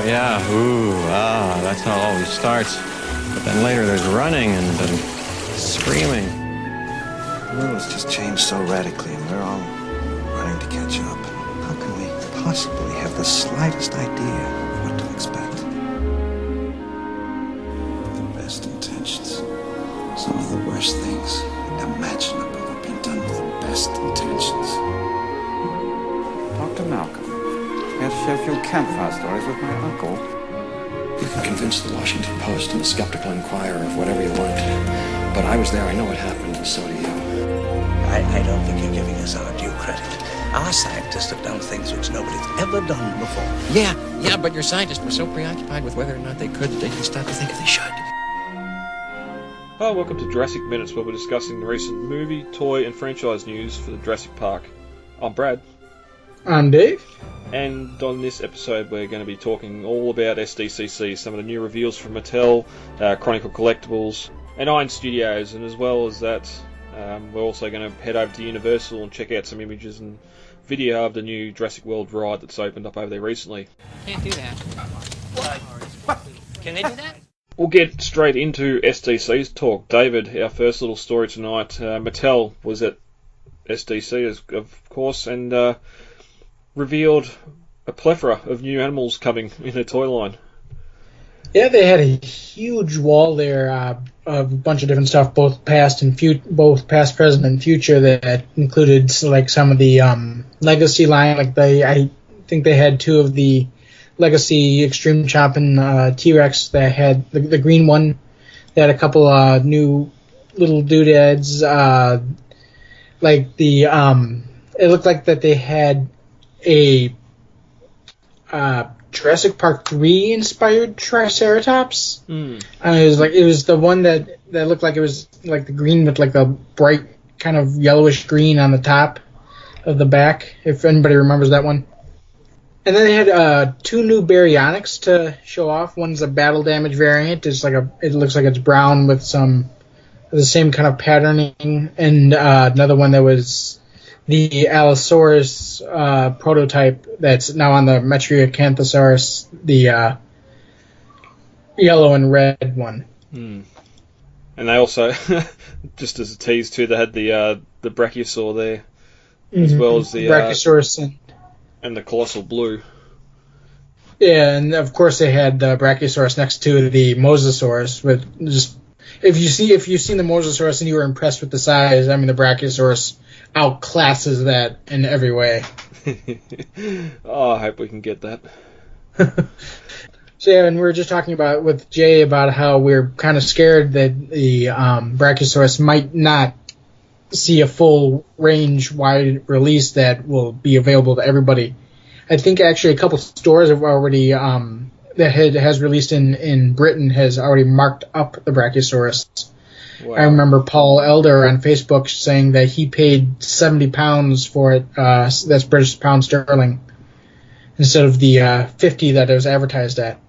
Yeah, that's how it always starts. But then later there's running and screaming. The world's just changed so radically, and we're all running to catch up. How can we possibly have the slightest idea of what to expect? The best intentions. Some of the worst things unimaginable have been done with the best intentions. Dr. Malcolm, I have to share a few campfire stories with my uncle. You can convince the Washington Post and the Skeptical Inquirer of whatever you want. But I was there, I know what happened, and so do you. I don't think you're giving us our due credit. Our scientists have done things which nobody's ever done before. Yeah, but your scientists were so preoccupied with whether or not they could that they didn't stop to think if they should. Hi, welcome to Jurassic Minutes, where we're discussing the recent movie, toy, and franchise news for the Jurassic Park. I'm Brad. I'm Dave. And on this episode, we're going to be talking all about SDCC, some of the new reveals from Mattel, Chronicle Collectibles, and Iron Studios, and as well as that, we're also going to head over to Universal and check out some images and video of the new Jurassic World ride that's opened up over there recently. Can't do that. What? Can they do that? We'll get straight into SDC's talk. David, our first little story tonight, Mattel was at SDC, of course, and revealed a plethora of new animals coming in their toy line. Yeah, they had a huge wall there of a bunch of different stuff, both past, present, and future. That included like some of the Legacy line. Like I think they had two of the Legacy Extreme Choppin' T-Rex that had the green one. They had a couple new little doodads. It looked like that they had a Jurassic Park 3 inspired Triceratops. It was the one that looked like it was like the green with like a bright kind of yellowish green on the top of the back, if anybody remembers that one. And then they had two new baryonyx to show off. One's a battle damage variant. It looks like it's brown with the same kind of patterning, and another one that was the Allosaurus prototype that's now on the Metriacanthosaurus, the yellow and red one. And they also, just as a tease too, they had the Brachiosaur there, as well as the Brachiosaurus and the Colossal Blue. Yeah, and of course they had the Brachiosaurus next to the Mosasaurus. With just if you've seen the Mosasaurus and you were impressed with the size, I mean the Brachiosaurus outclasses that in every way. Oh, I hope we can get that. So yeah, and we were just talking with Jay about how we're kind of scared that the Brachiosaurus might not see a full range wide release that will be available to everybody. I think actually a couple stores have already that has released in Britain has already marked up the Brachiosaurus. Wow. I remember Paul Elder on Facebook saying that he paid £70 for it. That's British pound sterling, instead of the 50 that it was advertised at.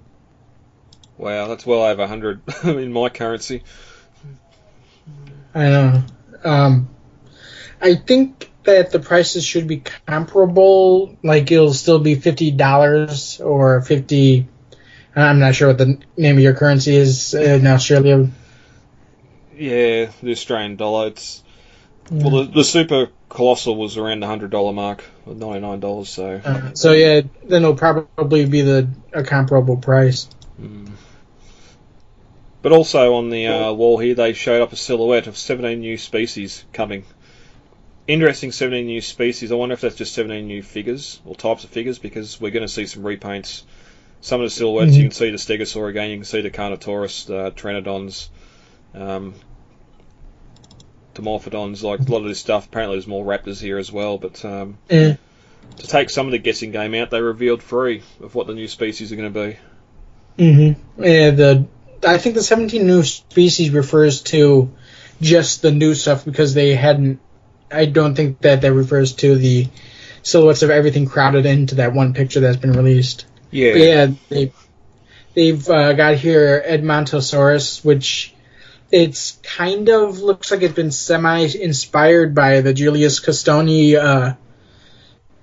Wow, that's well over 100 in my currency. I know. I think that the prices should be comparable. Like it'll still be $50 or 50. I'm not sure what the name of your currency is in Australia. Yeah, the Australian dollar. Well, the Super Colossal was around the $100 mark, $99. So yeah, then it'll probably be a comparable price. But also on the wall here, they showed up a silhouette of 17 new species coming. Interesting, 17 new species. I wonder if that's just 17 new figures or types of figures, because we're going to see some repaints. Some of the silhouettes, you can see the Stegosaur again, you can see the Carnotaurus, the Pteranodons, Dimorphodons, like a lot of this stuff. Apparently there's more raptors here as well, but to take some of the guessing game out, they revealed 3 of what the new species are going to be. Yeah, I think the 17 new species refers to just the new stuff, because they hadn't. I don't think that refers to the silhouettes of everything crowded into that one picture that's been released. Yeah, they've got here Edmontosaurus, which it's kind of looks like it's been semi-inspired by the Julius Castoni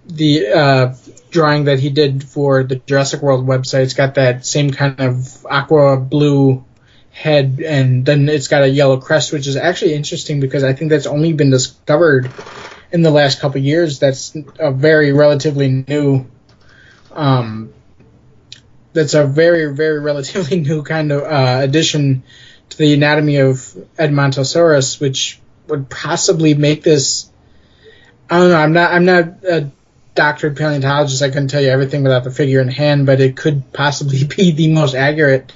drawing that he did for the Jurassic World website. It's got that same kind of aqua blue head, and then it's got a yellow crest, which is actually interesting because I think that's only been discovered in the last couple of years. That's a very relatively new relatively new kind of addition to the anatomy of Edmontosaurus, which would possibly make this. I don't know. I'm not a doctored paleontologist. I couldn't tell you everything without the figure in hand, but it could possibly be the most accurate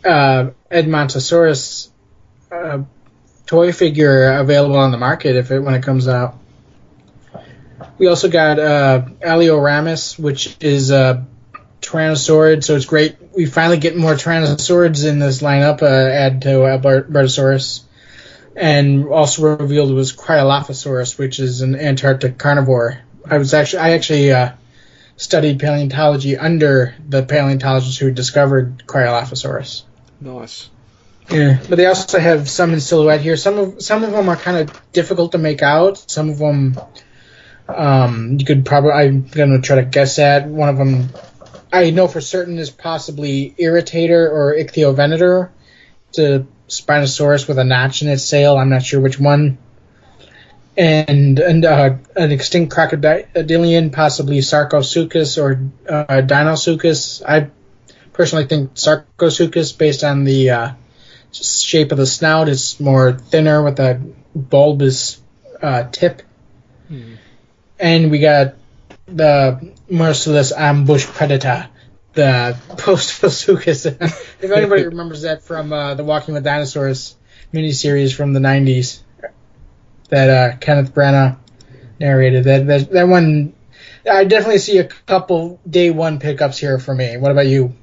Edmontosaurus toy figure available on the market when it comes out. We also got Alioramus, which is a Tyrannosaurid, so it's great. We finally get more Tyrannosaurids in this lineup, add to Albertosaurus. And also revealed was Cryolophosaurus, which is an Antarctic carnivore. I actually studied paleontology under the paleontologist who discovered Cryolophosaurus. Nice. Yeah, but they also have some in silhouette here. Some of them are kind of difficult to make out. Some of them you could probably. I'm gonna try to guess at. One of them I know for certain is possibly Irritator or Ichthyovenator. It's a Spinosaurus with a notch in its tail. I'm not sure which one. And an extinct crocodilian, possibly Sarcosuchus or Dinosuchus. I personally think Sarcosuchus, based on the shape of the snout, is more thinner with a bulbous tip. And we got the merciless ambush predator, the Postosuchus. If anybody remembers that from the Walking with Dinosaurs miniseries from the 90s that Kenneth Branagh narrated, that one, I definitely see a couple day one pickups here for me. What about you?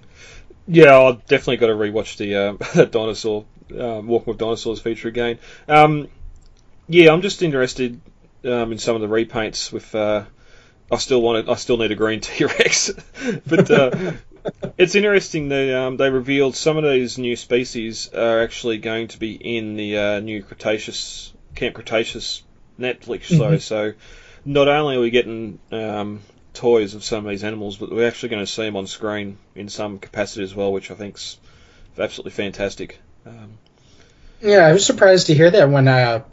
Yeah, I've definitely got to rewatch the dinosaur Walking with Dinosaurs feature again. Yeah, I'm just interested in some of the repaints with. I still need a green T-Rex, but it's interesting. They revealed some of these new species are actually going to be in the new Camp Cretaceous Netflix show. So not only are we getting toys of some of these animals, but we're actually going to see them on screen in some capacity as well, which I think's absolutely fantastic. Yeah, I was surprised to hear that when I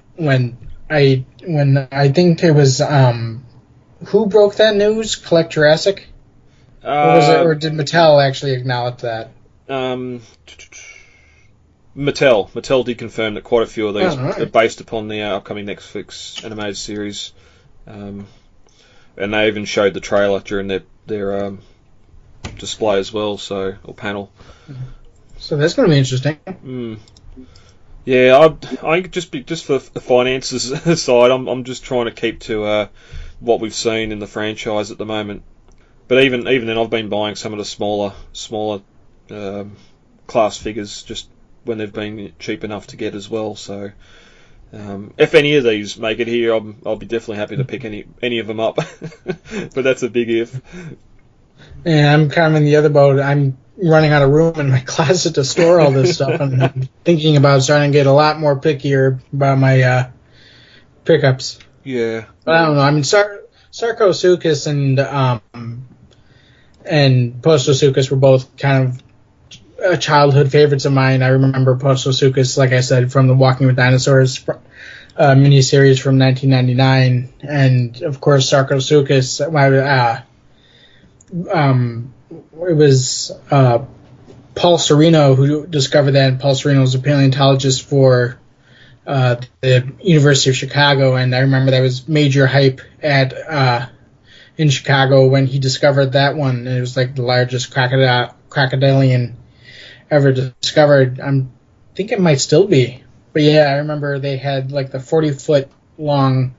think it was. Who broke that news? Collect Jurassic? Or did Mattel actually acknowledge that? Mattel did confirm that quite a few of these are based upon the upcoming Netflix animated series, and they even showed the trailer during their display as well, or panel. So that's going to be interesting. Yeah, I just for the finances side, I'm just trying to keep to what we've seen in the franchise at the moment. But even then, I've been buying some of the smaller class figures just when they've been cheap enough to get as well. So if any of these make it here, I'll be definitely happy to pick any of them up. But that's a big if. Yeah, I'm kind of in the other boat. I'm running out of room in my closet to store all this stuff, and I'm thinking about starting to get a lot more pickier about my pickups. Yeah. But I don't know. I mean, Sarcosuchus and Postosuchus were both kind of childhood favorites of mine. I remember Postosuchus, like I said, from the Walking with Dinosaurs miniseries from 1999, and of course Sarcosuchus. It was Paul Sereno who discovered that. And Paul Sereno was a paleontologist for the University of Chicago, and I remember there was major hype in Chicago when he discovered that one. It was like the largest crocodilian ever discovered. I think it might still be, but yeah, I remember they had like the 40-foot long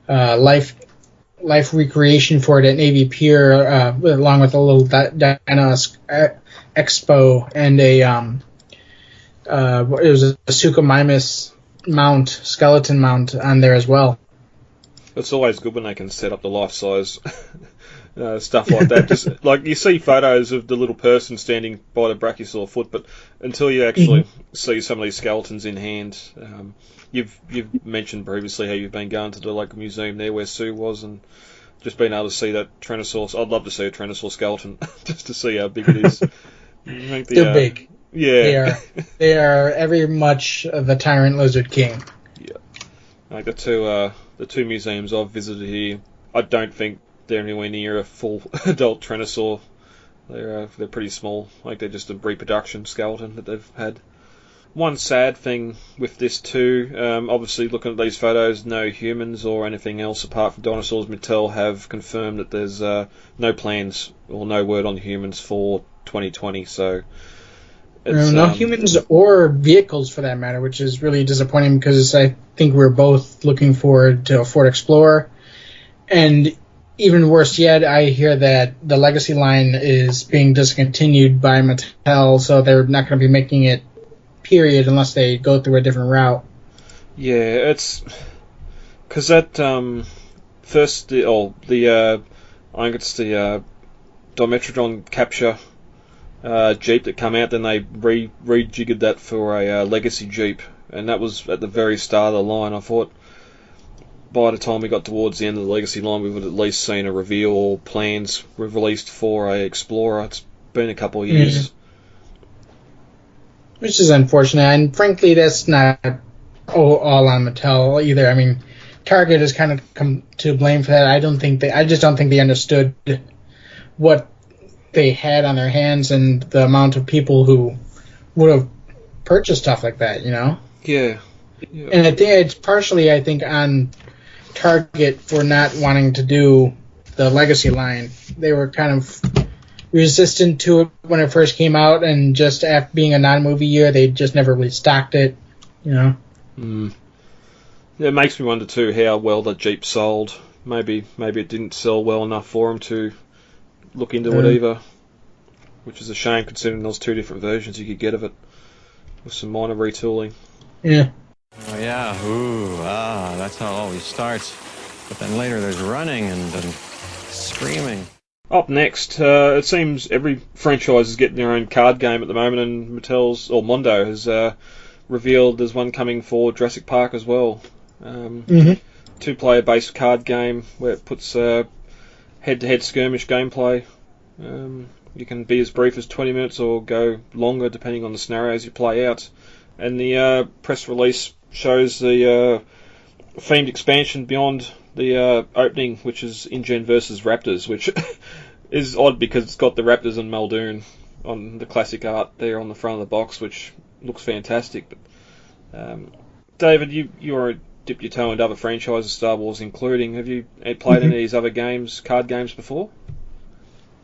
life recreation for it at Navy Pier, along with a little Dino Expo and it was a Suchomimus skeleton mount on there as well. It's always good when they can set up the life-size stuff like that. Just like you see photos of the little person standing by the brachiosaur foot, but until you actually see some of these skeletons in hand, you've mentioned previously how you've been going to the local museum there where Sue was, and just being able to see that Tyrannosaurus. I'd love to see a Tyrannosaur skeleton just to see how big it is. I think They're big. Yeah, They are very much the Tyrant Lizard King. Yeah, like the two museums I've visited here, I don't think they're anywhere near a full adult Tyrannosaur. They're pretty small. Like they're just a reproduction skeleton that they've had. One sad thing with this too, obviously looking at these photos, no humans or anything else apart from dinosaurs. Mattel have confirmed that there's no plans or no word on humans for 2020. So it's, no humans or vehicles for that matter, which is really disappointing because I think we're both looking forward to a Ford Explorer. And even worse yet, I hear that the Legacy line is being discontinued by Mattel, so they're not going to be making it, period, unless they go through a different route. Yeah, it's because that first I think it's the Dimetrodon Capture Jeep that come out. Then they rejiggered that for a Legacy Jeep, and that was at the very start of the line. I thought by the time we got towards the end of the Legacy line, we would at least seen a reveal or plans were released for a Explorer. It's been a couple of years. Mm-hmm. Which is unfortunate, and frankly, that's not all on Mattel either. I mean, Target has kind of come to blame for that. I just don't think they understood what they had on their hands and the amount of people who would have purchased stuff like that, you know? Yeah. And I think it's partially, on Target for not wanting to do the Legacy line. They were kind of resistant to it when it first came out, and just after being a non-movie year, they just never really stocked it, you know. It makes me wonder too how well the Jeep sold. Maybe it didn't sell well enough for them to look into it either, which is a shame considering there's two different versions you could get of it with some minor retooling. Yeah. Oh yeah, that's how it always starts. But then later there's running and screaming. Up next, it seems every franchise is getting their own card game at the moment, and Mattel's, or Mondo, has revealed there's one coming for Jurassic Park as well. Two-player based card game where it puts head-to-head skirmish gameplay. You can be as brief as 20 minutes or go longer depending on the scenarios you play out. And the press release shows the themed expansion beyond the opening, which is InGen versus Raptors, which is odd because it's got the Raptors and Muldoon on the classic art there on the front of the box, which looks fantastic. But David, you already dipped your toe into other franchises, Star Wars including. Have you played any of these other games, card games, before?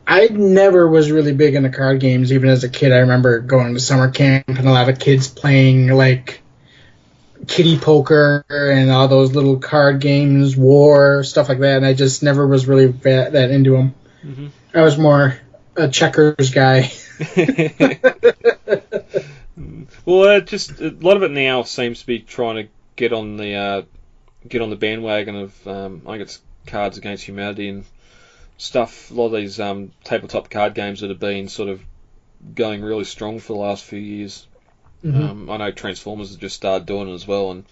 I never was really big into card games. Even as a kid, I remember going to summer camp and a lot of kids playing like Kitty Poker and all those little card games, War, stuff like that, and I just never was really that into them. I was more a checkers guy. Well, just a lot of it now seems to be trying to get on the bandwagon of I think it's Cards Against Humanity and stuff. A lot of these tabletop card games that have been sort of going really strong for the last few years. I know Transformers have just started doing it as well, and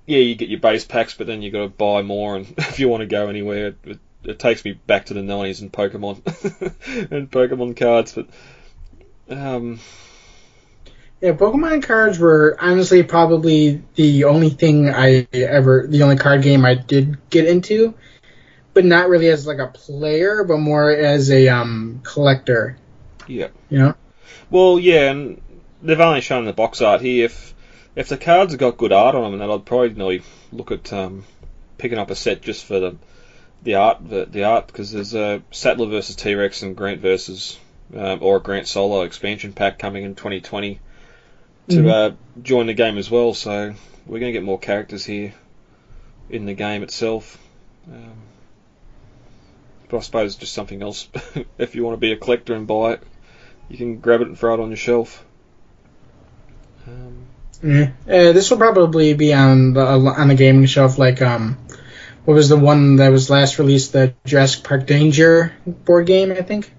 you get your base packs, but then you got to buy more, and if you want to go anywhere, it takes me back to the 90s and Pokemon and Pokemon cards. But Pokemon cards were honestly probably the only card game I did get into, but not really as like a player, but more as a collector. Yeah. You know? Well, yeah, and they've only shown the box art here. If the cards have got good art on them, then I'd probably nearly look at picking up a set just for the art, because there's a Sattler versus T-Rex and Grant versus or a Grant solo expansion pack coming in 2020 to join the game as well. So we're going to get more characters here in the game itself. But I suppose just something else. If you want to be a collector and buy it, you can grab it and throw it on your shelf. This will probably be on the gaming shelf. Like, what was the one that was last released? The Jurassic Park Danger board game, I think.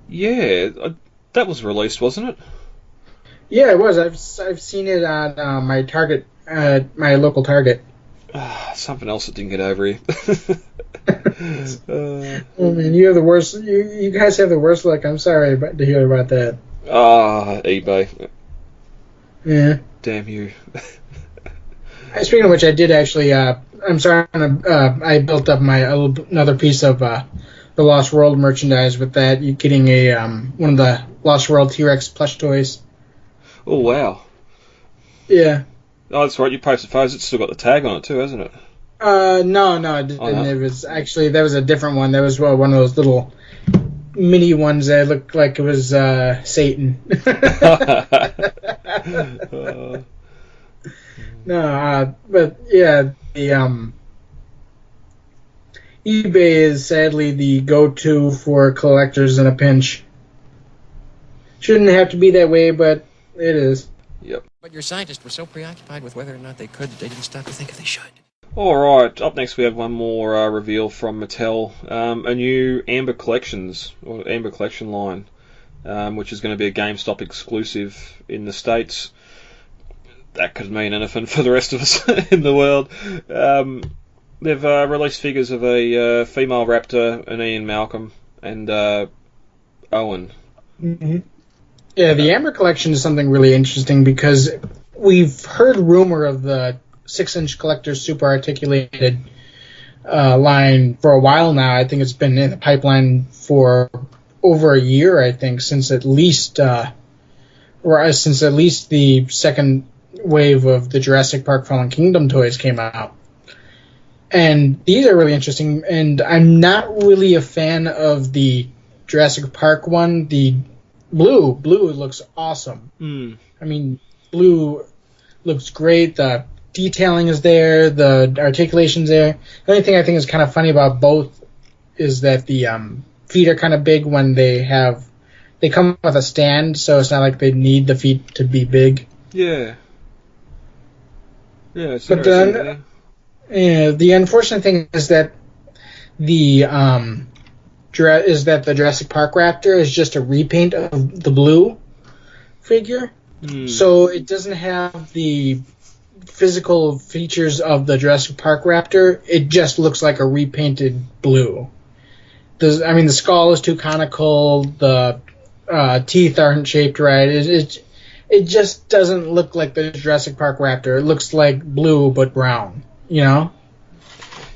Yeah, that was released, wasn't it? Yeah, it was. I've seen it on my Target, my local Target. Something else that didn't get over here. Oh man, you have the worst. You guys have the worst luck. I'm sorry to hear about that. eBay. Yeah. Damn you. Speaking of which, I did actually. I'm sorry. I built up another piece of the Lost World merchandise with that. You getting a one of the Lost World T-Rex plush toys. Oh wow. Yeah. Oh, that's right. You posted photos. It's still got the tag on it too, hasn't it? No, it didn't. Oh, no? It was actually that was a different one. That was one of those little mini ones that looked like it was Satan. No, but yeah, the eBay is sadly the go-to for collectors in a pinch. Shouldn't have to be that way, but it is. Yep. But your scientists were so preoccupied with whether or not they could that they didn't stop to think if they should. Alright, up next we have one more reveal from Mattel. A new Amber Collections, or Amber Collection line, which is going to be a GameStop exclusive in the States. That could mean anything for the rest of us in the world. They've released figures of a female raptor, an Ian Malcolm, and Owen. Mm-hmm. Yeah, the Amber Collection is something really interesting because we've heard rumor of the 6-inch Collector's Super Articulated line for a while now. I think it's been in the pipeline for over a year, I think, since at least the second wave of the Jurassic Park Fallen Kingdom toys came out. And these are really interesting, and I'm not really a fan of the Jurassic Park one. The blue looks awesome. I mean, blue looks great. The detailing is there. The articulation's there. The only thing I think is kind of funny about both is that the feet are kind of big when they come with a stand, so it's not like they need the feet to be big. Yeah. Yeah, it's but interesting. the unfortunate thing is that the Jurassic Park Raptor is just a repaint of the blue figure, so it doesn't have the physical features of the Jurassic Park Raptor. It just looks like a repainted blue. The skull is too conical. The teeth aren't shaped right. It just doesn't look like the Jurassic Park Raptor. It looks like blue but brown. You know?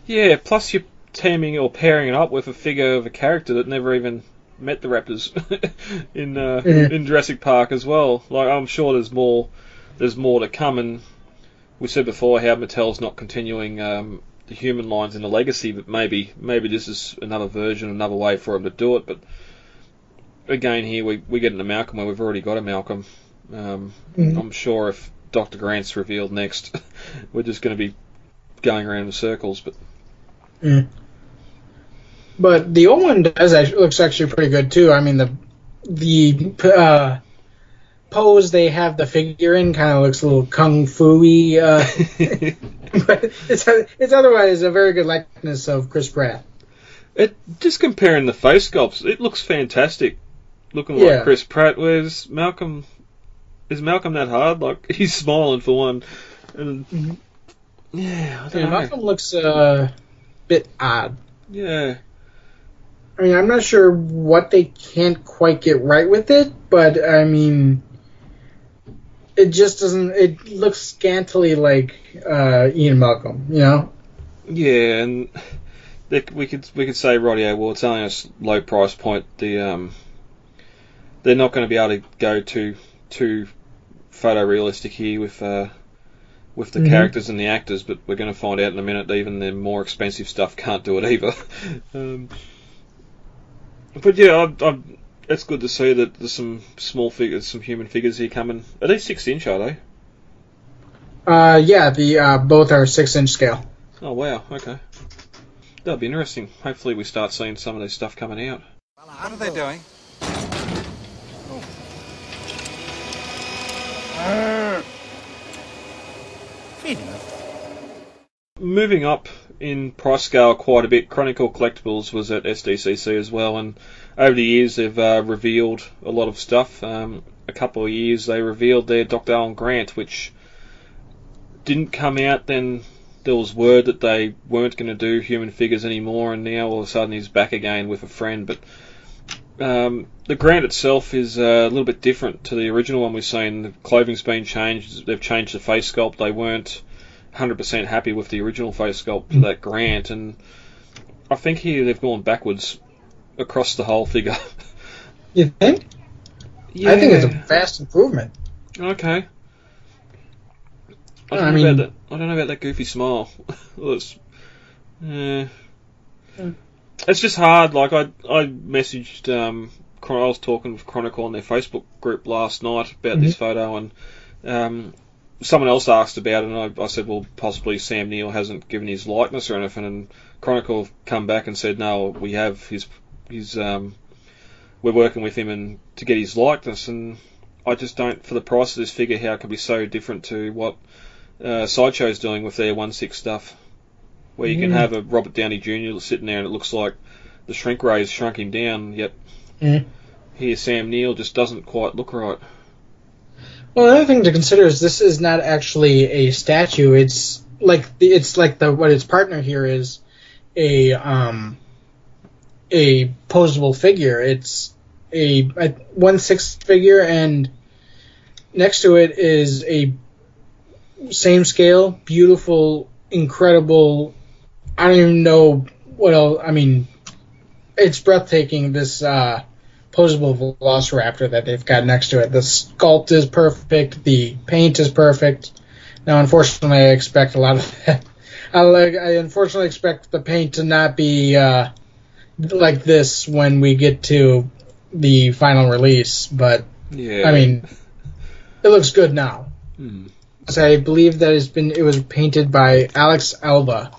Yeah. Plus, you're pairing it up with a figure of a character that never even met the Raptors in Jurassic Park as well. Like, I'm sure there's more to come, and we said before how Mattel's not continuing the human lines in the legacy, but maybe this is another version, another way for them to do it. But again, here we get into Malcolm where we've already got a Malcolm. I'm sure if Dr. Grant's revealed next, we're just going to be going around in circles. But the old one looks actually pretty good too. I mean, the pose they have the figure in kind of looks a little kung fu-y, but it's otherwise a very good likeness of Chris Pratt. Just comparing the face sculpts, it looks fantastic, looking like Chris Pratt. Whereas Malcolm, is Malcolm that hard? Like, he's smiling for one, and I don't know. Malcolm looks a bit odd. Yeah. I mean, I'm not sure what they can't quite get right with it, but I mean, it just doesn't. It looks scantily like Ian Malcolm, you know? Yeah, and we could say, rightio, well, it's only a low price point. They're not going to be able to go too photorealistic here with the characters and the actors, but we're going to find out in a minute that even the more expensive stuff can't do it either. But yeah, it's good to see that there's some small figures, some human figures here coming. Are they 6-inch, are they? Yeah, the both are 6-inch scale. Oh wow, okay. That'll be interesting. Hopefully we start seeing some of this stuff coming out. What are they doing? Feeding them. Moving up in price scale quite a bit, Chronicle Collectibles was at SDCC as well, and over the years they've revealed a lot of stuff. A couple of years they revealed their Dr. Alan Grant, which didn't come out then there was word that they weren't going to do human figures anymore, and now all of a sudden he's back again with a friend. But the Grant itself is a little bit different to the original one we've seen. The clothing's been changed. They've changed the face sculpt. They weren't 100% happy with the original face sculpt of that Grant, and I think here they've gone backwards across the whole figure. You think? Yeah. I think it's a vast improvement. Okay. I don't know about that goofy smile. It's just hard. Like I messaged. I was talking with Chronicle on their Facebook group last night about this photo, and someone else asked about it, and I said, well, possibly Sam Neill hasn't given his likeness or anything, and Chronicle have come back and said, no, we have his we're working with him and to get his likeness, and I just don't, for the price of this figure, how it can be so different to what Sideshow's doing with their 1/6 stuff, where you can have a Robert Downey Jr. sitting there and it looks like the shrink rays shrunk him down, yet here Sam Neill just doesn't quite look right. Well, another thing to consider is this is not actually a statue. It's like what its partner here is a posable figure. It's a 1/6 figure, and next to it is a same scale, beautiful, incredible. I don't even know what else. I mean, it's breathtaking. This posable Velociraptor that they've got next to it. The sculpt is perfect. The paint is perfect. Now, unfortunately, I expect a lot of that. I unfortunately expect the paint to not be like this when we get to the final release. But I mean, it looks good now. So I believe that it was painted by Alex Alba,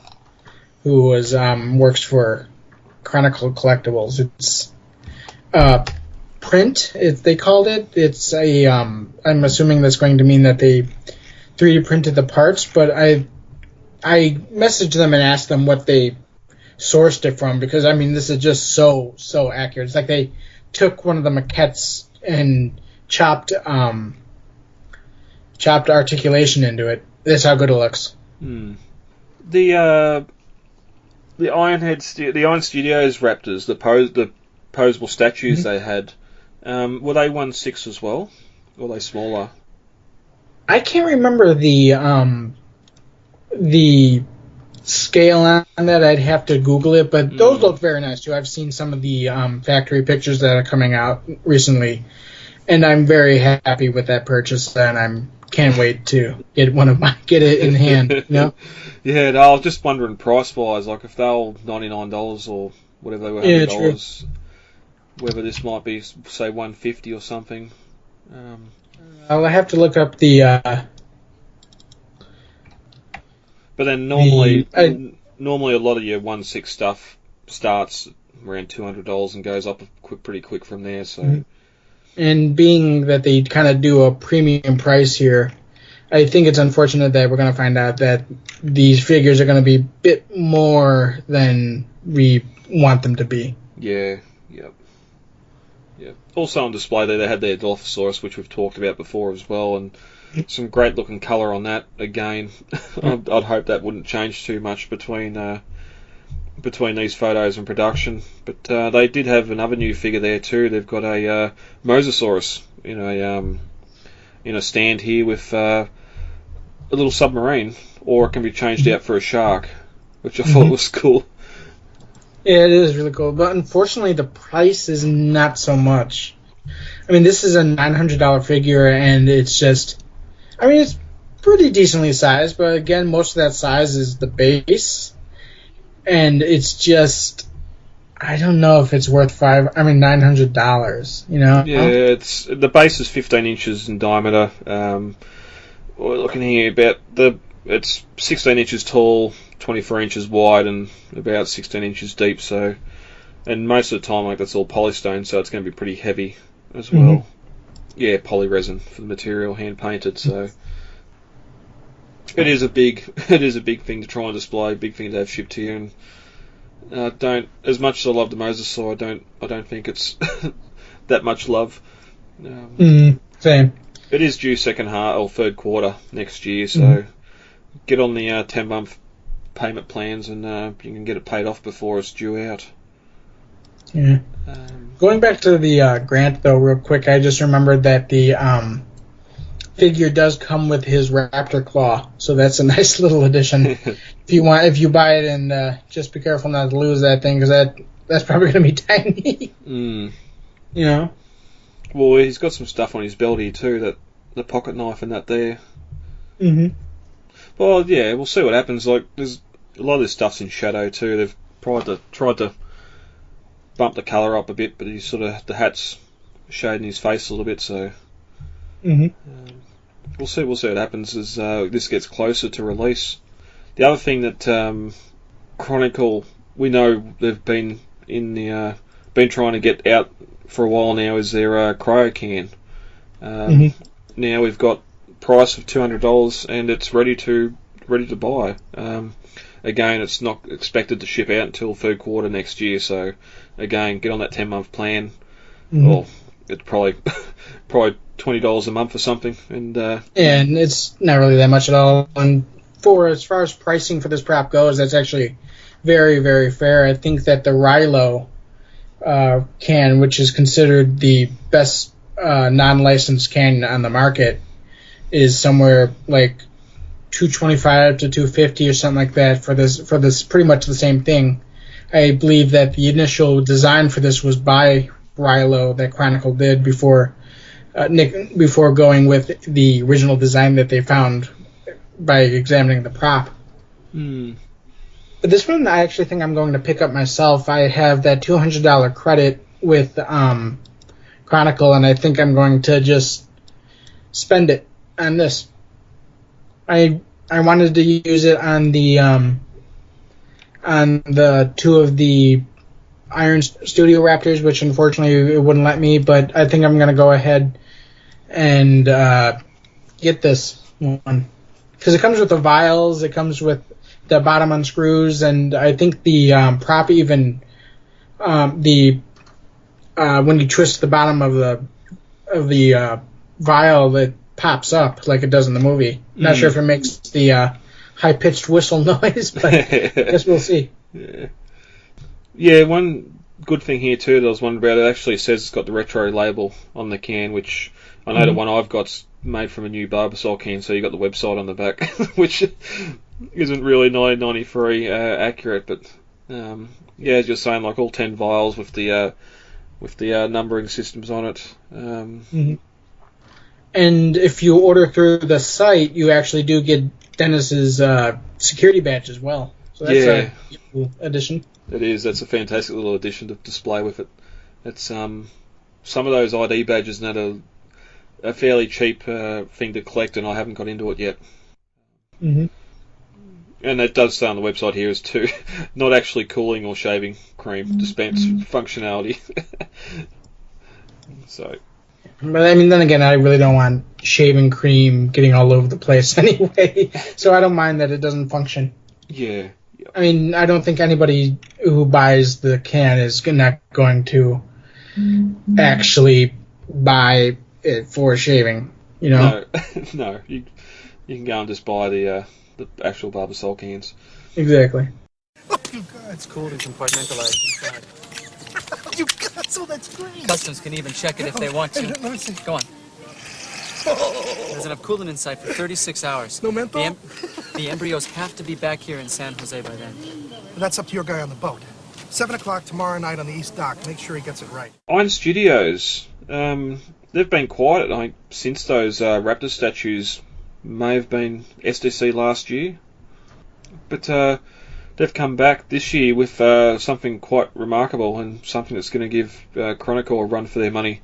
who was works for Chronicle Collectibles. It's print, they called it. It's a I'm assuming that's going to mean that they 3D printed the parts, but I messaged them and asked them what they sourced it from, because I mean this is just so accurate. It's like they took one of the maquettes and chopped articulation into it. That's how good it looks. The Iron Studios Raptors, the posable statues they had, were they 1/6 as well, or were they smaller? I can't remember the scale on that. I'd have to Google it, but those look very nice too. I've seen some of the factory pictures that are coming out recently, and I'm very happy with that purchase, and I can't wait to get it in hand. You know? Yeah, no, I was just wondering price wise, like if they were $99 or whatever they were, $100, whether this might be say $150 or something. I'll have to look up the. But then normally a lot of your 1/6 stuff starts around $200 and goes up pretty quick from there. So. And being that they kind of do a premium price here, I think it's unfortunate that we're going to find out that these figures are going to be a bit more than we want them to be. Yeah, yep. Also on display there, they had their Dilophosaurus, which we've talked about before as well, and some great looking colour on that again. I'd hope that wouldn't change too much between these photos and production. But they did have another new figure there too. They've got a Mosasaurus in a stand here with a little submarine, or it can be changed out for a shark, which I thought was cool. Yeah, it is really cool, but unfortunately the price is not so much. I mean, this is a $900 figure, and it's just, I mean, it's pretty decently sized, but again, most of that size is the base, and it's just, I don't know if it's worth $900, you know? Yeah, the base is 15 inches in diameter. We're looking here it's 16 inches tall, 24 inches wide, and about 16 inches deep. So, and most of the time, that's all polystone, so it's going to be pretty heavy as well. Yeah, poly resin for the material, hand painted. So, it is a big thing to try and display, big thing to have shipped here. And as much as I love the Mosasaur, I don't think it's that much love. Same. It is due second half or third quarter next year, so get on the 10-month payment plans, and you can get it paid off before it's due out. Yeah. Going back to the grant, though, real quick, I just remembered that the figure does come with his raptor claw, so that's a nice little addition. If you buy it, and just be careful not to lose that thing, because that's probably going to be tiny. You know. Well, he's got some stuff on his belt here too, that the pocket knife and that there. Mhm. Well, yeah, we'll see what happens. Like, there's a lot of this stuff's in shadow too. They've tried to bump the colour up a bit, but he's the hat's shading his face a little bit, so. Mhm. We'll see what happens as this gets closer to release. The other thing that Chronicle, we know they've been been trying to get out for a while now, is their cryo can. Now we've got price of $200 and it's ready to buy. Again, it's not expected to ship out until third quarter next year, so again, get on that 10-month plan. Well, it's probably $20 a month or something, and it's not really that much at all. And as far as pricing for this prop goes, that's actually very, very fair. I think that the Rilo can, which is considered the best non-licensed can on the market, is somewhere like $225 to $250 or something like that for this pretty much the same thing. I believe that the initial design for this was by Rilo that Chronicle did before going with the original design that they found by examining the prop. But this one, I actually think I'm going to pick up myself. I have that $200 credit with Chronicle, and I think I'm going to just spend it on this. I wanted to use it on the two of the Iron Studio Raptors, which unfortunately it wouldn't let me, but I think I'm going to go ahead and get this one. Because it comes with the vials, it comes with the bottom unscrews, and I think the prop even, when you twist the bottom of the vial, it pops up like it does in the movie. Not sure if it makes the high-pitched whistle noise, but I guess we'll see. Yeah, one good thing here too that I was wondering about, it actually says it's got the retro label on the can, which I know the one I've got's made from a new Barbasol can, so you got the website on the back, which isn't really 1993 accurate, but yeah, as you're saying, like all 10 vials with the numbering systems on it. And if you order through the site, you actually do get Dennis's security badge as well. So that's a cool addition. It is. That's a fantastic little addition to display with it. It's some of those ID badges that are a fairly cheap thing to collect, and I haven't got into it yet. And it does say on the website here is too not actually cooling or shaving cream dispense functionality. So. But I mean, then again, I really don't want shaving cream getting all over the place anyway, so I don't mind that it doesn't function. Yeah. I mean, I don't think anybody who buys the can is not going to actually buy it for shaving, you know? No. You can go and just buy the actual Barbasol cans. Exactly. Oh, God. It's cooled and compartmentalized inside. You got so that's great. Customs can even check it if they want to. Let me see. Go on. There's enough coolant inside for 36 hours. No menthol? The embryos have to be back here in San Jose by then. That's up to your guy on the boat. 7 o'clock tomorrow night on the East Dock. Make sure he gets it right. Iron Studios, they've been quiet, I think, since those raptor statues may have been SDC last year. But they've come back this year with something quite remarkable and something that's going to give Chronicle a run for their money.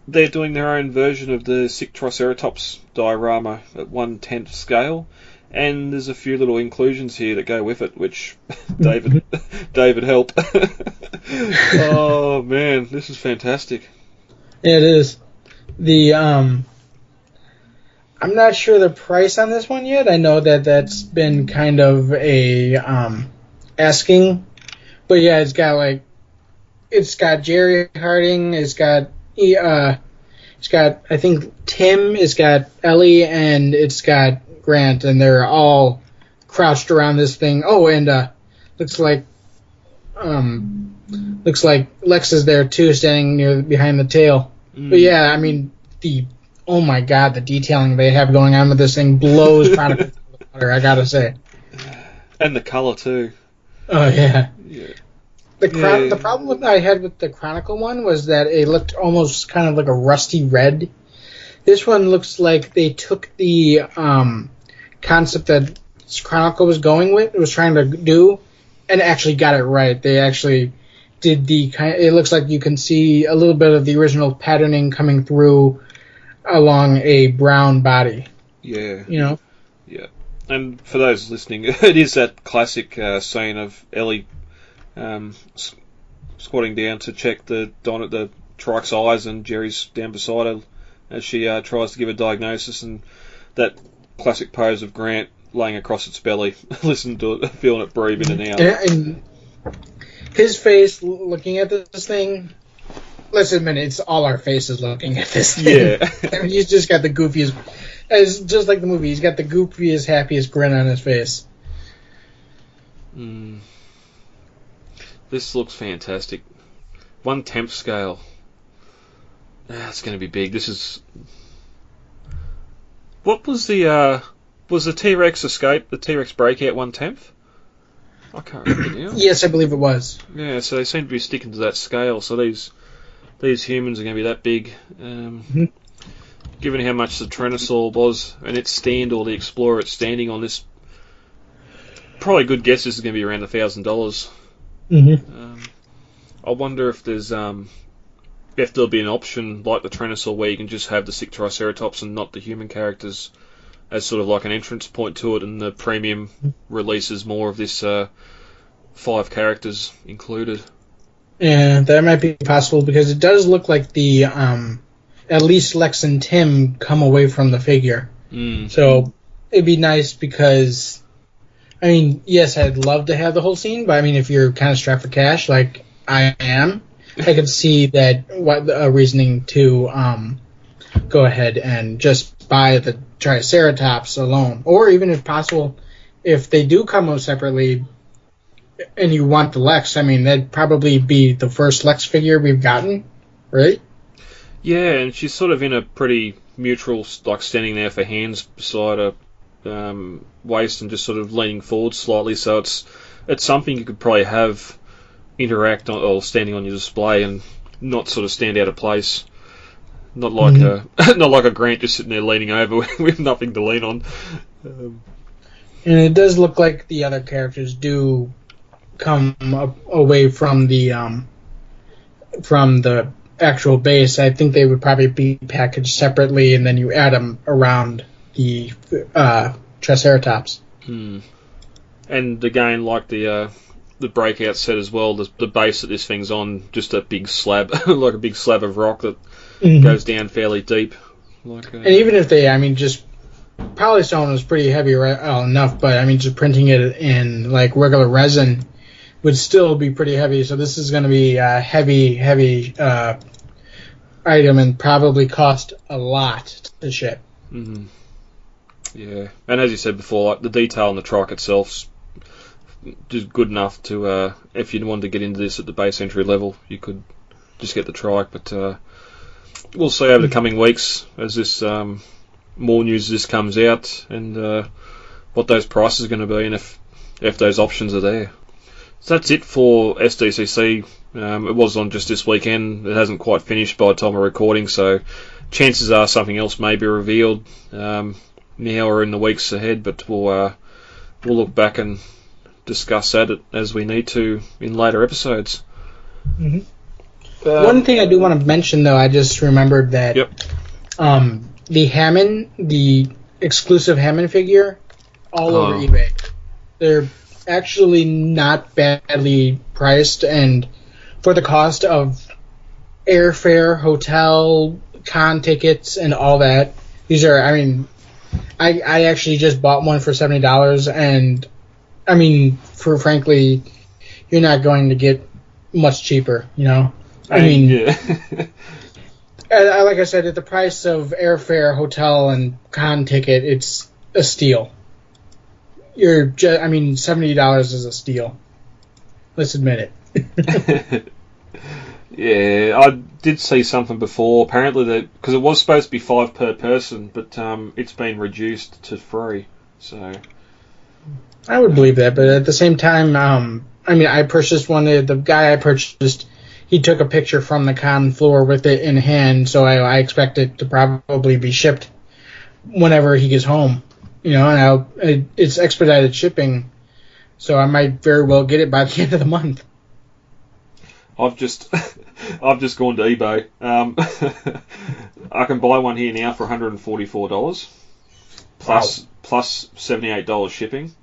They're doing their own version of the sick Triceratops diorama at 1/10 scale, and there's a few little inclusions here that go with it, which David help. Oh man, this is fantastic. Yeah, it is. I'm not sure the price on this one yet. I know that that's been kind of a asking, but yeah, it's got Jerry Harding, it's got I think Tim, it's got Ellie, and it's got Grant, and they're all crouched around this thing. Oh, and looks like Lex is there too, standing behind the tail. But yeah, I mean, oh my god, the detailing they have going on with this thing blows Chronicle out of the water, I gotta say. And the colour too. Oh yeah. Yeah. The problem I had with the Chronicle one was that it looked almost kind of like a rusty red. This one looks like they took the concept that Chronicle was trying to do, and actually got it right. They actually did it looks like you can see a little bit of the original patterning coming through along a brown body. Yeah. You know? Yeah. And for those listening, it is that classic scene of Ellie squatting down to check the Trike's eyes, and Jerry's down beside her as she tries to give a diagnosis, and that classic pose of Grant laying across its belly, listening to it, feeling it breathe in and out. And his face looking at this thing, let's admit it's all our faces looking at this thing. Yeah. I mean, he's just got the goofiest, just like the movie, he's got the goofiest, happiest grin on his face. This looks fantastic. 1/10 scale. It's going to be big. This is... What was the T-Rex escape, the T-Rex breakout 1/10? I can't remember now. Yes, I believe it was. Yeah, so they seem to be sticking to that scale. So these humans are going to be that big. Given how much the Tyrannosaur was, and its stand, or the Explorer it's standing on, this probably a good guess this is going to be around $1,000. I wonder if there's if there'll be an option like the Tyrannosaur where you can just have the sick Triceratops and not the human characters as sort of like an entrance point to it, and the premium releases more of this 5 characters included. Yeah, that might be possible, because it does look like the at least Lex and Tim come away from the figure. So it'd be nice, because I mean, yes, I'd love to have the whole scene, but I mean, if you're kind of strapped for cash, like I am, I could see that a reasoning to go ahead and just buy the Triceratops alone, or even if possible, if they do come out separately, and you want the Lex, I mean, that'd probably be the first Lex figure we've gotten, right? Yeah, and she's sort of in a pretty neutral, like standing there for hands beside her waist and just sort of leaning forward slightly, so it's something you could probably have interact on, or standing on your display and not sort of stand out of place. Not like not like a Grant just sitting there leaning over with nothing to lean on. And it does look like the other characters do come away from the actual base. I think they would probably be packaged separately, and then you add them around the Triceratops. And again, like the breakout set as well, the base that this thing's on, just a big slab, like a big slab of rock that goes down fairly deep. And even if they, I mean, just Polystone was pretty heavy enough, but I mean, just printing it in like regular resin would still be pretty heavy. So this is going to be a heavy item, and probably cost a lot to ship. Yeah, and as you said before, like the detail on the trike itself's just good enough to, if you wanted to get into this at the base entry level, you could just get the trike. But we'll see over the coming weeks as this more news as this comes out, and what those prices are going to be, and if those options are there. So that's it for SDCC. It was on just this weekend. It hasn't quite finished by the time we're recording, so chances are something else may be revealed now or in the weeks ahead, but we'll look back and discuss that as we need to in later episodes. One thing I do want to mention, though, I just remembered that the Hammond, the exclusive Hammond figure, all over eBay. They're actually not badly priced, and for the cost of airfare, hotel, con tickets, and all that, these are, I mean, I actually just bought one for $70, and I mean, for frankly, you're not going to get much cheaper, you know? I mean, like I said, at the price of airfare, hotel, and con ticket, it's a steal. I mean, $70 is a steal. Let's admit it. Yeah, I did see something before. Apparently, that because it was supposed to be $5 per person, but it's been reduced to $3. So I would believe that, but at the same time, I mean, I purchased one. The guy I purchased, he took a picture from the con floor with it in hand, so I expect it to probably be shipped whenever he gets home. You know, and it's expedited shipping, so I might very well get it by the end of the month. I've just gone to eBay. I can buy one here now for $144 plus $78 shipping.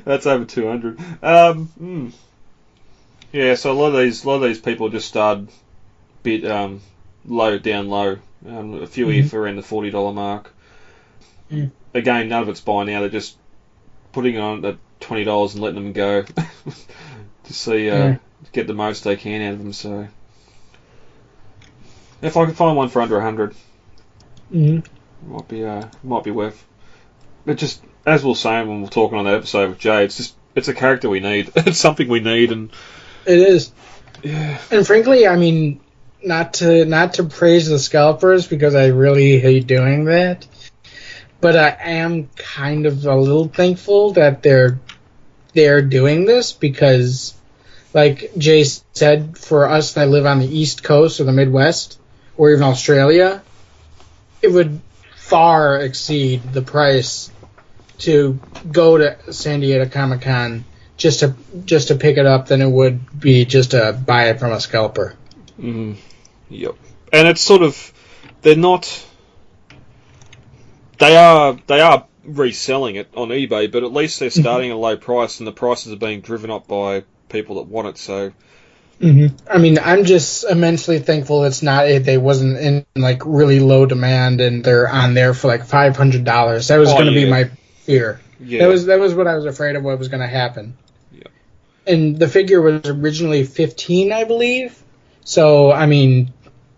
That's over $200. Yeah, so a lot of these people just started bit low down low. A few here for around the $40 mark. Again, none of it's buy now. They're just putting it on at $20 and letting them go to see get the most they can out of them. So if I could find one for under $100, might be worth. But just as we were saying when we were talking on that episode with Jay, it's a character we need. It's something we need, and it is. Yeah. And frankly, I mean, not to praise the scalpers because I really hate doing that, but I am kind of a little thankful that they're doing this because, like Jay said, for us that live on the East Coast or the Midwest or even Australia, it would far exceed the price to go to San Diego Comic-Con just to pick it up than it would be just to buy it from a scalper. Yep. And it's sort of they are reselling it on eBay, but at least they're starting at a low price, and the prices are being driven up by people that want it. So, I mean, I'm just immensely thankful they wasn't in like really low demand, and they're on there for like $500. That was going to be my fear. Yeah. That was what I was afraid of. What was going to happen. Yeah. And the figure was originally $15, I believe. So I mean,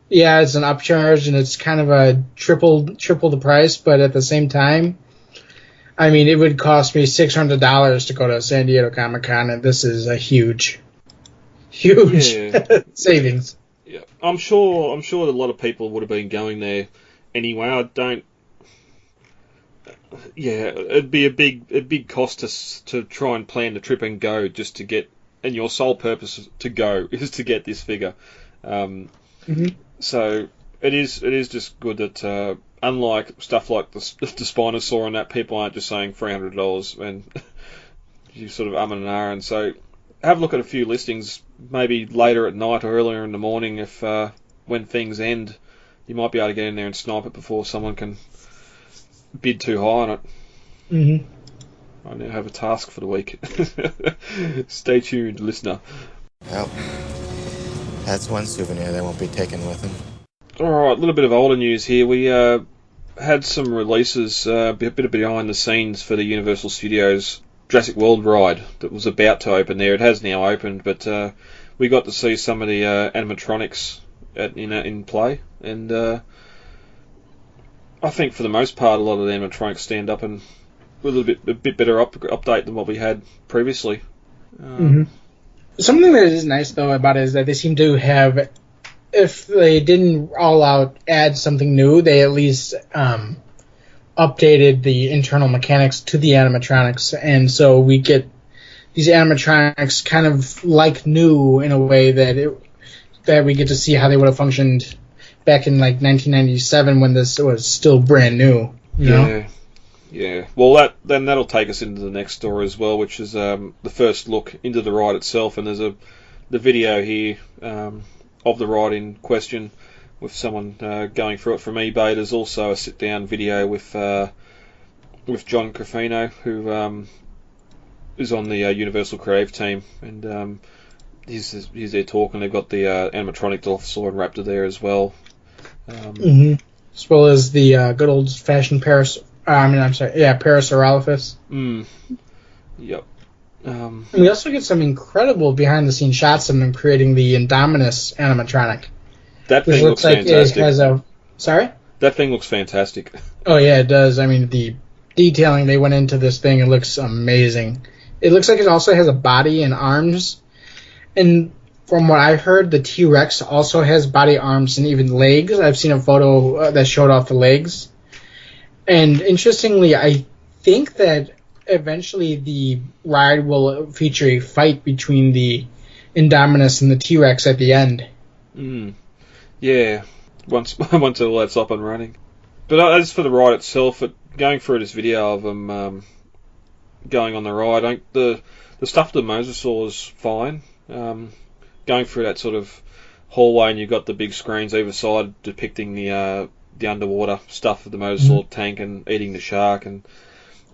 yeah, it's an upcharge, and it's kind of a triple the price, but at the same time, I mean, it would cost me $600 to go to San Diego Comic-Con, and this is a huge savings. Yeah, I'm sure that a lot of people would have been going there anyway. Yeah, it'd be a big cost to try and plan the trip and go just to get, and your sole purpose to go is to get this figure. So it is just good that unlike stuff like the Spinosaur and that, people aren't just saying $300 and you sort of and ahhing. So have a look at a few listings, maybe later at night or earlier in the morning if when things end, you might be able to get in there and snipe it before someone can bid too high on it. I now have a task for the week. Stay tuned, listener. Well, that's one souvenir they won't be taken with them. Alright, a little bit of older news here. We had some releases, a bit behind the scenes for the Universal Studios Jurassic World ride that was about to open there. It has now opened, but we got to see some of the animatronics in play, and I think for the most part a lot of the animatronics stand up and with a bit better update than what we had previously. Something that is nice though about it is that they seem to have, if they didn't all out add something new, they at least updated the internal mechanics to the animatronics, and so we get these animatronics kind of like new in a way that we get to see how they would have functioned back in like 1997 when this was still brand new. You know? Yeah. Well, that'll take us into the next story as well, which is the first look into the ride itself, and there's the video here of the ride in question with someone going through it from eBay. There's also a sit-down video with John Crafino, who is on the Universal Creative team, and he's there talking. They've got the animatronic Dilophosaur and Raptor there as well. As well as the good old-fashioned Parasaurolophus. Yep. And we also get some incredible behind-the-scenes shots of them creating the Indominus animatronic. That thing looks fantastic. Sorry? That thing looks fantastic. Oh yeah, it does. I mean, the detailing they went into this thing. It looks amazing. It looks like it also has a body and arms. And from what I heard, the T-Rex also has body, arms, and even legs. I've seen a photo that showed off the legs. And interestingly, I think that eventually the ride will feature a fight between the Indominus and the T-Rex at the end. Yeah, once all that's up and running. But as for the ride itself, going through this video of them going on the ride, the stuff with the mosasaur is fine. Going through that sort of hallway, and you've got the big screens either side depicting the underwater stuff of the mosasaur tank and eating the shark, and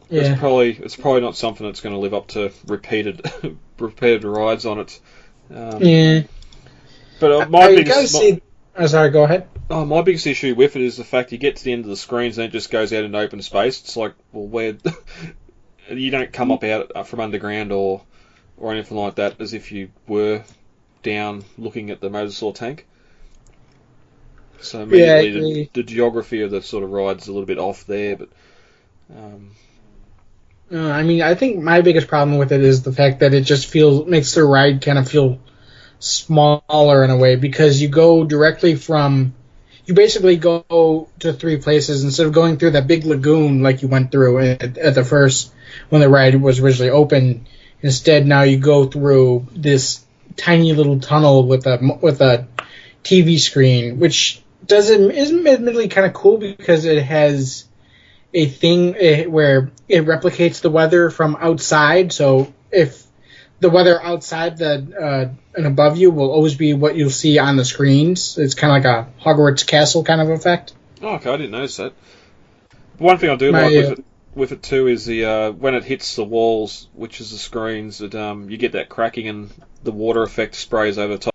it's probably not something that's going to live up to repeated rides on it. But sorry, go ahead. My biggest issue with it is the fact you get to the end of the screens and it just goes out into open space. It's like, well, where you don't come out from underground or anything like that, as if you were down looking at the mosasaur tank. So immediately the geography of the sort of ride's a little bit off there, but. I mean, I think my biggest problem with it is the fact that it just makes the ride kind of feel smaller in a way, because you basically go to 3 places instead of going through that big lagoon like you went through at the first, when the ride was originally open. Instead, now you go through this tiny little tunnel with a TV screen, which is admittedly kind of cool because it has a thing where it replicates the weather from outside. So if the weather outside and above you will always be what you'll see on the screens. It's kind of like a Hogwarts castle kind of effect. Oh, okay, I didn't notice that. One thing I do like with it too is the when it hits the walls, which is the screens, that you get that cracking and the water effect sprays over the top